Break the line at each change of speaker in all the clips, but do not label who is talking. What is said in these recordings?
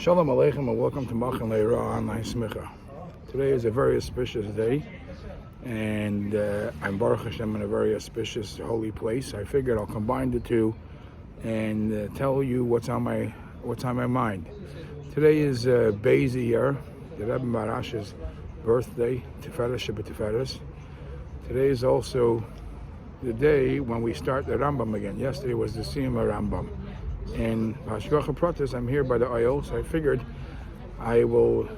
Shalom Aleichem and welcome to Machan Leira Online Smicha. Today is a very auspicious day, and I'm Baruch Hashem in a very auspicious holy place. I figured I'll combine the two and tell you what's on my mind. Today is Beis Iyar, the Rebbe Marash's birthday, Tiferes Shebetiferes. Today is also the day when we start the Rambam again. Yesterday was the Lasium Rambam. And Hashgacha Pratis, I'm here by the aisle, so I figured I will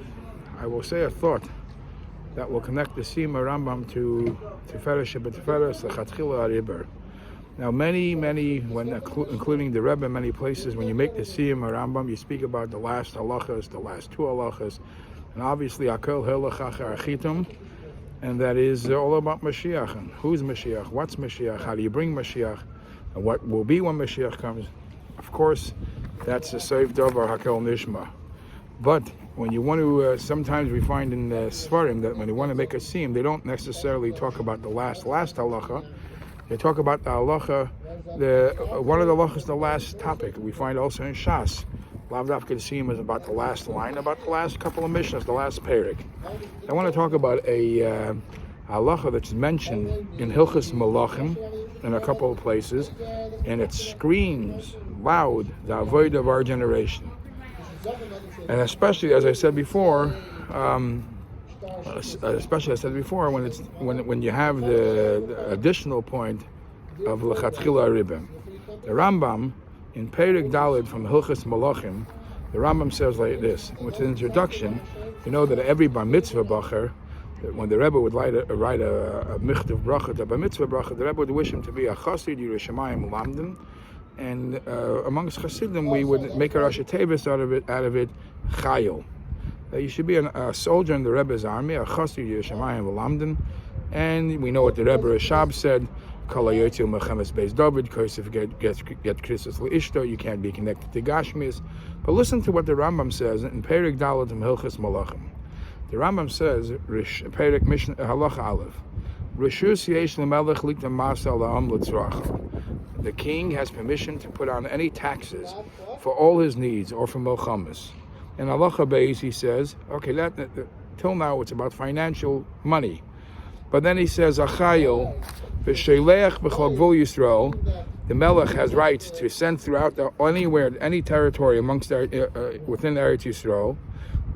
say a thought that will connect the Lasium Rambam to Tiferes Shebetiferes, Lechatchila Ariber. Now, many, including the Rebbe, many places, when you make the Lasium Rambam, you speak about the last halachas, the last two halachas, and obviously Akol Helach Achar Achitum, and that is all about Mashiach. And who's Mashiach? What's Mashiach? How do you bring Mashiach? And what will be when Mashiach comes? Of course, that's the Seif Dovar Hakel Nishma. But when you want to, sometimes we find in the Svarim that when you want to make a Lasium, they don't necessarily talk about the last halacha. They talk about the halacha, one of the halachas, the last topic. We find also in Shas. Lav Dafka Lasium is about the last line, about the last couple of mishnahs, the last perik. I want to talk about a halacha that's mentioned in Hilchos Malachim in a couple of places, and it screams loud the avoid of our generation. And especially, as I said before, when you have the additional point of Lechatchila Ribim. The Rambam in Perek Daled from Hilchos Malachim, the Rambam says like this. With an introduction, you know that every bar mitzvah bacher, when the Rebbe would write a michtav bracha, a bar mitzvah bracha, the Rebbe would wish him to be a chassid Yerushalayim Lamdim, and amongst chassidim we would make a Rosh Tevis out of it, chayil. You should be a soldier in the Rebbe's army, a chassid Yerushalayim Lamdim, and we know what the Rebbe Rashab said. You can't be connected to Gashmis. But listen to what the Rambam says in Perek Daled from Hilchos Malachim. The Rambam says, Perek Mishnah Halacha Aleph, the king has permission to put on any taxes for all his needs or for Milchamas. In Halacha Beis he says, okay, till now it's about financial money. But then he says, Achayil, V'sheilech b'chol gvul Yisrael, the Melech has rights to send throughout any territory amongst within Eretz Yisrael.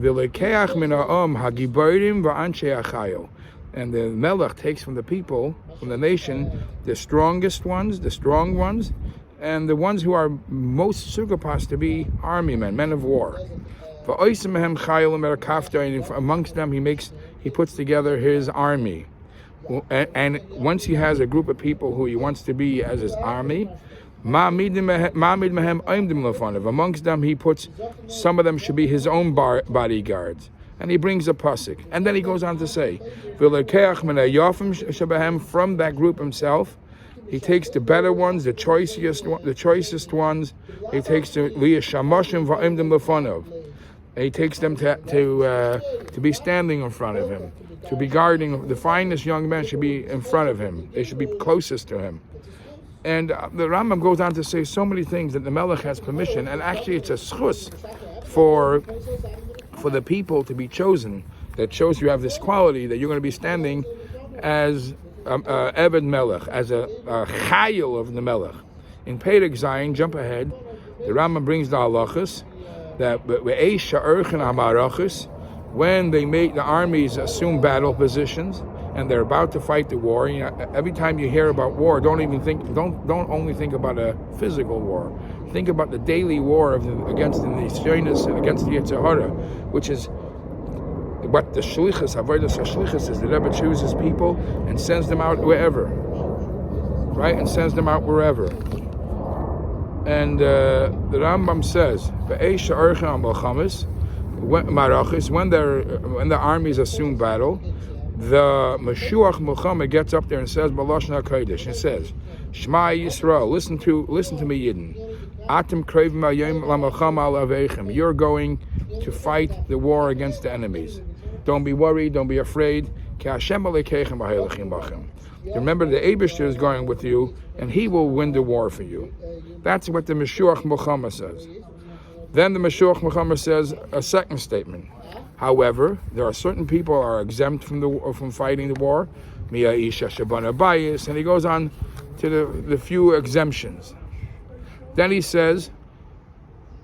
V'lekeach min ha'am hagiborim v'anshei Achayil, and the Melech takes from the people, from the nation, the strongest ones, the strong ones, and the ones who are most sugapas to be army men of war. Amongst them he puts together his army. And once he has a group of people who he wants to be as his army, amongst them he puts, some of them should be his own bodyguards. And he brings a pasuk. And then he goes on to say, from that group himself, he takes the better ones, the choicest ones, he takes the liyashamashim va'imdim lefanov. And he takes them to be standing in front of him, to be guarding. The finest young men should be in front of him. They should be closest to him. And the Rambam goes on to say so many things that the Melech has permission, and actually it's a schus for the people to be chosen. That shows you have this quality that you're going to be standing as Eved Melech, as a chayil of the Melech. In Perek Zayin, jump ahead, the Rambam brings the halachas that when they make the armies assume battle positions and they're about to fight the war, every time you hear about war, don't only think about a physical war. Think about the daily war against the Nisyonis and against the Yetzer Hara, which is what the shlichus, avodas hashlichus, is. The Rebbe chooses people and sends them out wherever, right? And sends them out wherever. And the Rambam says, when the armies assume battle, the Mashiach Muhammad gets up there and says, Balashna Kodesh, and says, Shema Yisrael, listen to me, Yidden. Atem krevim hayom lamachama al aveichem. You're going to fight the war against the enemies. Don't be worried, don't be afraid. Ki Hashem alekeichem v'haylechim bachem. Remember, the Eibishter is going with you, and he will win the war for you. That's what the Mashiach Muhammad says. Then the Mashiach Muhammad says a second statement. However, there are certain people who are exempt from fighting the war. Mia Isha Shabana Bayis, and he goes on to the few exemptions. Then he says,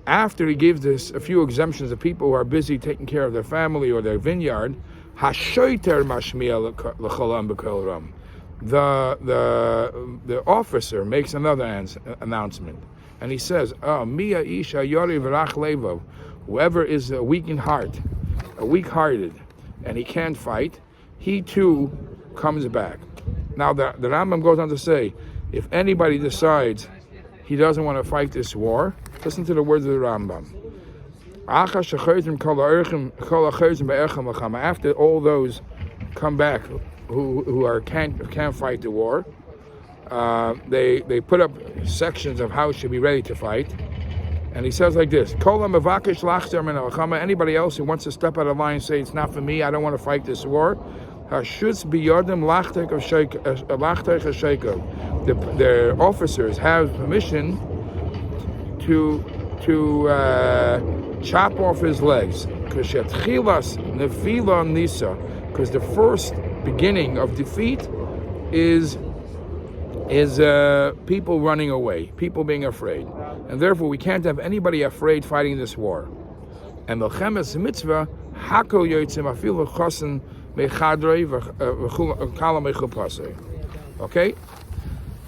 after he gives this a few exemptions of people who are busy taking care of their family or their vineyard, Hashoiter Mashmiya L'cholam B'Kol Ram. The officer makes another announcement, and he says, Mia Isha Yori V'Rach Levo, whoever is weak-hearted, and he can't fight, he too comes back. Now the Rambam goes on to say, if anybody decides he doesn't want to fight this war, listen to the words of the Rambam. After all those come back who can't fight the war, they put up sections of how should be ready to fight. And he says like this: anybody else who wants to step out of line and say it's not for me, I don't want to fight this war, the officers have permission to chop off his legs, because the first beginning of defeat is people running away, people being afraid, and therefore we can't have anybody afraid fighting this war. And melchemes mitzvah hakol yotzim afilu chosen mechadrei v'kala mechupasei. Okay,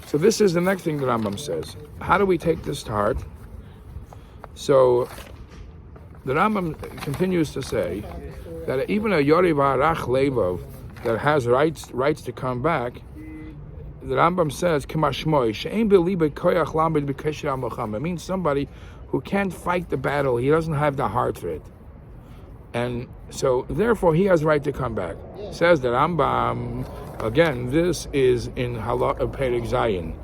so this is the next thing the Rambam says. How do we take this to heart? So the Rambam continues to say that even a Yori V'Arach Levov that has rights to come back, the Rambam says, it means somebody who can't fight the battle, he doesn't have the heart for it. And so therefore he has right to come back. Says the Rambam, again, this is in Perek Zayin.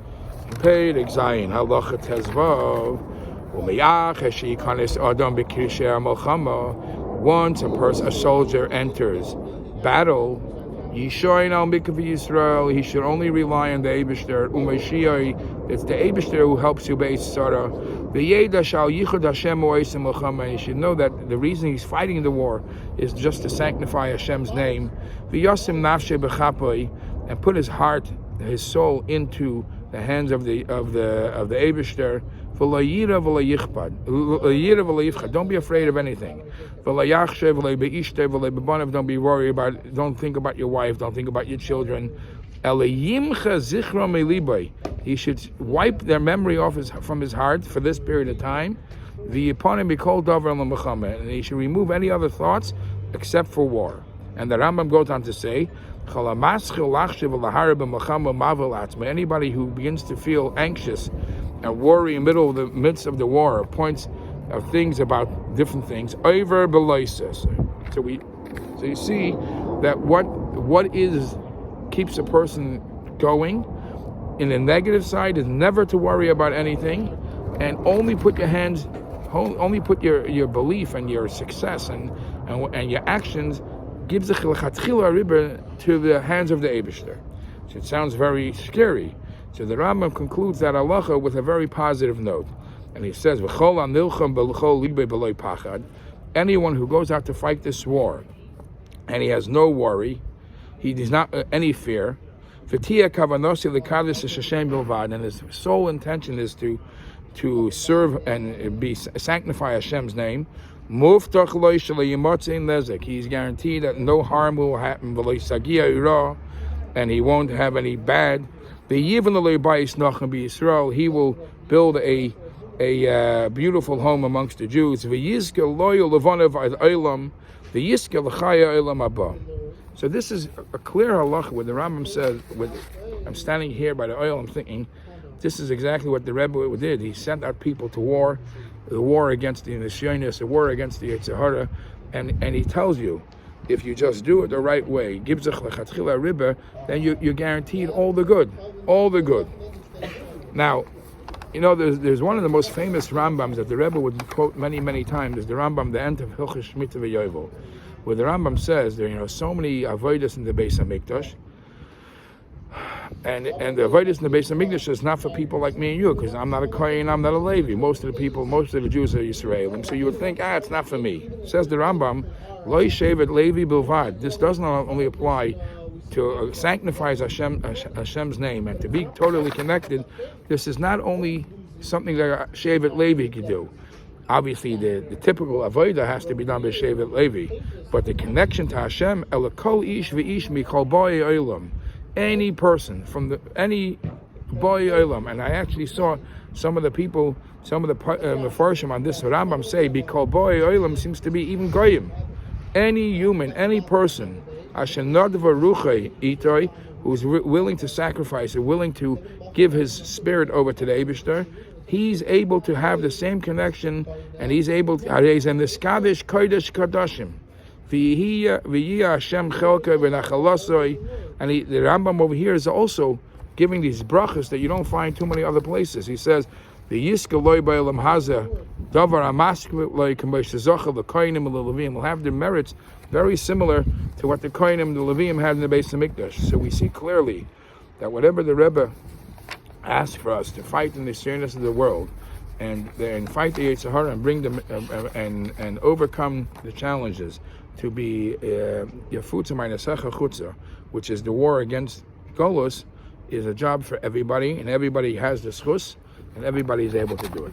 Perek Zayin, Halacha Tezvav, once a soldier enters battle, Yisrael, he should only rely on the Eibishter. It's the Eibishter who helps you base Sarah. He should know that the reason he's fighting the war is just to sanctify Hashem's name. And put his heart, his soul into the hands of the Eibishter. Don't be afraid of anything. Don't be worried about it. Don't think about your wife. Don't think about your children. He should wipe their memory off from his heart for this period of time. And he should remove any other thoughts except for war. And the Rambam goes on to say, anybody who begins to feel anxious and worry in the midst of the war, points of things about different things, over beloises. So you see that what keeps a person going in the negative side is never to worry about anything, and only put your belief and your success and your actions gives the chilachatchila riba to the hands of the Eibishter. So it sounds very scary. So the Rambam concludes that halacha with a very positive note, and he says, anyone who goes out to fight this war and he has no worry, he does not any fear, and his sole intention is to serve and sanctify Hashem's name, he's guaranteed that no harm will happen, and he won't have any bad. He will build a beautiful home amongst the Jews. So this is a clear halacha where the Rambam says, I'm standing here by the oil, I'm thinking, this is exactly what the Rebbe did. He sent out people to war, the war against the Nisyonis, the war against the Yetzer Hara, and he tells you, if you just do it the right way, then you're guaranteed all the good. Now, there's one of the most famous Rambams that the Rebbe would quote many, many times, is the Rambam, the end of Hilchos Shemitah v'Yovel, where the Rambam says there are so many avodas in the Beis Hamikdash, And the avodas in the Beis Hamikdash is not for people like me and you, because I'm not a Kohen, I'm not a Levi. Most of the Jews are Yisraelim. So you would think, it's not for me. Says the Rambam, Lo Shevet Levi Bilvad. This doesn't only apply to sanctifies Hashem's name and to be totally connected. This is not only something that a Shevet Levi could do. Obviously, the typical avodah has to be done by Shevet Levi, but the connection to Hashem, Elakol Ish V'ish Mikol Boi Olam. Any person from any boy olam, and I actually saw some of the people, some of the Mefarshim on this Rambam say, because boy olam seems to be even goyim. Any human, any person, who's willing to sacrifice and willing to give his spirit over to the Eibishter, he's able to have the same connection, and he's able to, he's in the Skadesh Kodesh Kadashim. And the Rambam over here is also giving these brachas that you don't find too many other places. He says, "The Yiska loy ba'elam haza davar amaskvit loy k'meish zochel the kohenim and the Levim will have their merits very similar to what the kohenim and the Levim had in the Beis Hamikdash." So we see clearly that whatever the Rebbe asks for us to fight in the seriousness of the world, and fight the Yetzer Hara and bring them and overcome the challenges, to be Yafutza Ma'anesecha Chutza, which is the war against Golus, is a job for everybody, and everybody has the schus, and everybody is able to do it.